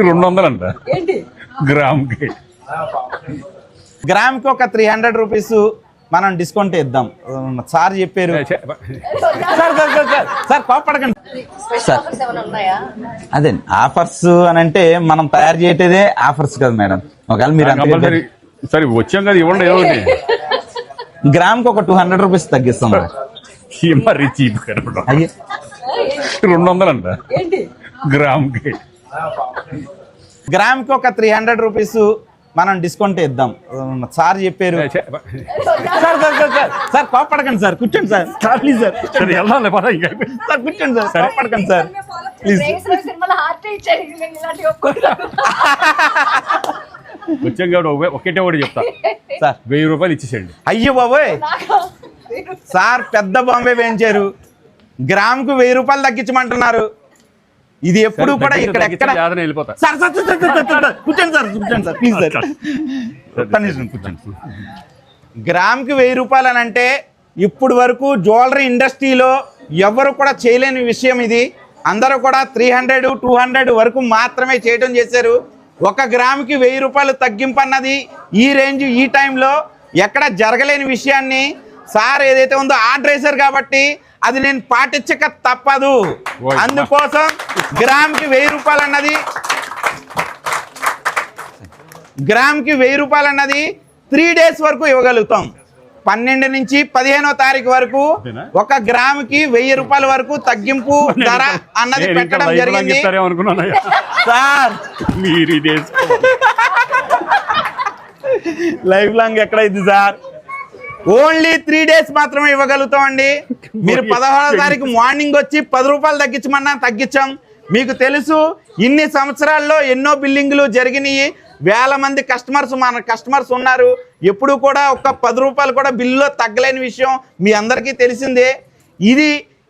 200 అంట గ్రామ్కి. గ్రామ్కి ఒక 300 రూపీస్ మనం డిస్కౌంట్ ఇద్దాం సార్ చెప్పారు. సార్ కోపడకండి సార్. అదే ఆఫర్స్ అని అంటే మనం తయారు చేయటదే ఆఫర్స్ కదా మేడం. ఒకవేళ మీరు సరే వచ్చాం కదా ఇవ్వండి ఏమండి. గ్రామ్కి ఒక 200 రూపీస్ తగ్గిస్తాం. మరీ చీప్ 200 అంట గ్రామ్కి. గ్రామ్కి ఒక 300 రూపీస్ మనం డిస్కౌంట్ ఇద్దాం సార్ చెప్పారు. సార్ కోపడకండి సార్. కూర్చోండి సార్ ప్లీజ్ సార్. సార్ కూర్చోండి సార్. కోపడకండి సార్ ప్లీజ్. వచ్చాం కాబట్టి ఒకటే ఒకటి చెప్తా సార్ 1000 రూపాయలు ఇచ్చేసేయండి. అయ్యో బాబోయ్ సార్ పెద్ద బాంబే వేయించారు. గ్రామ్కు 1000 రూపాయలు తగ్గించమంటున్నారు. ఇది ఎప్పుడు కూడా ఇక్కడ ఎక్కడ వెళ్ళిపోతా. సార్ కూర్చోండి సార్. కూర్చోండి సార్ ప్లీజ్ సార్. కూర్చోండి. గ్రామ్కి 1000 రూపాయలు అని అంటే ఇప్పుడు వరకు జ్యువెలరీ ఇండస్ట్రీలో ఎవరు కూడా చేయలేని విషయం ఇది. అందరూ కూడా 300, 200 వరకు మాత్రమే చేయడం చేశారు. 1 గ్రామ్కి 1000 రూపాయలు తగ్గింపు అన్నది ఈ రేంజ్ ఈ టైంలో ఎక్కడ జరగలేని విషయాన్ని సార్ ఏదైతే ఉందో ఆర్డర్ వేశారు కాబట్టి అది నేను పాటించక తప్పదు. అందుకోసం గ్రామ్కి 1000 రూపాయలు అన్నది 3 డేస్ వరకు ఇవ్వగలుగుతాం. 12 నుంచి 15వ తారీఖు వరకు 1 గ్రాముకి 1000 రూపాయల వరకు తగ్గింపు ధర అన్నది పెట్టడం జరిగింది సార్. లైఫ్ లాంగ్ ఎక్కడైంది సార్. ఓన్లీ 3 డేస్ మాత్రమే ఇవ్వగలుగుతాం అండి. మీరు 16వ తారీఖు మార్నింగ్ వచ్చి 10 రూపాయలు తగ్గించమన్నా తగ్గించాం. మీకు తెలుసు ఇన్ని సంవత్సరాల్లో ఎన్నో బిల్లింగ్లు జరిగినాయి. వేల మంది మన కస్టమర్స్ ఉన్నారు. ఎప్పుడు కూడా ఒక్క 10 రూపాయలు కూడా బిల్లులో తగ్గలేని విషయం మీ అందరికీ తెలిసిందే.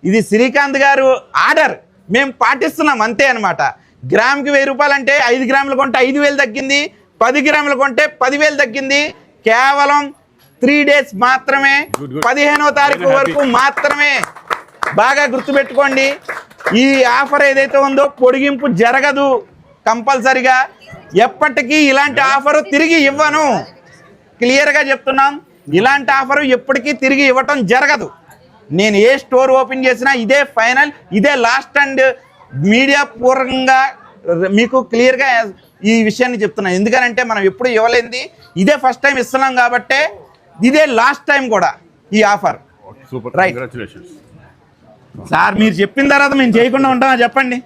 ఇది శ్రీకాంత్ గారు ఆర్డర్ మేము పాటిస్తున్నాం అంతే అనమాట. గ్రామ్కి 1000 రూపాయలు అంటే 5 గ్రాములు కొంటే 5000 తగ్గింది, 10 గ్రాములు కొంటే 10,000 తగ్గింది. కేవలం 3 డేస్ మాత్రమే, 15వ తారీఖు వరకు మాత్రమే. బాగా గుర్తుపెట్టుకోండి. ఈ ఆఫర్ ఏదైతే ఉందో పొడిగింపు జరగదు కంపల్సరిగా. ఎప్పటికీ ఇలాంటి ఆఫరు తిరిగి ఇవ్వను. క్లియర్గా చెప్తున్నాం. ఇలాంటి ఆఫరు ఎప్పటికీ తిరిగి ఇవ్వటం జరగదు. నేను ఏ స్టోర్ ఓపెన్ చేసినా ఇదే ఫైనల్, ఇదే లాస్ట్ అండ్ మీడియా పూర్వకంగా మీకు క్లియర్గా ఈ విషయాన్ని చెప్తున్నాను. ఎందుకనంటే మనం ఎప్పుడు ఇవ్వలేంది, ఇదే ఫస్ట్ టైం ఇస్తున్నాం కాబట్టి ఇదే లాస్ట్ టైం కూడా ఈ ఆఫర్. రైట్ సార్, మీరు చెప్పిన తర్వాత మేము చేయకుండా ఉంటామా చెప్పండి.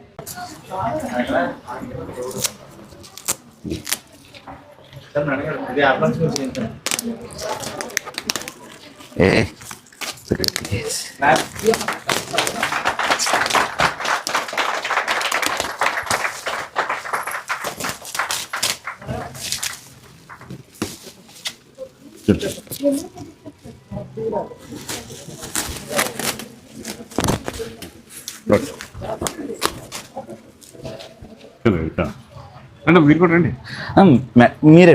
అంటే మీరు కూడా రండి. మీరే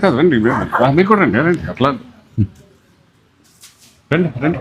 కాదు రండి, మీరు కూడా రండి. రండి అట్లా రండి రండి.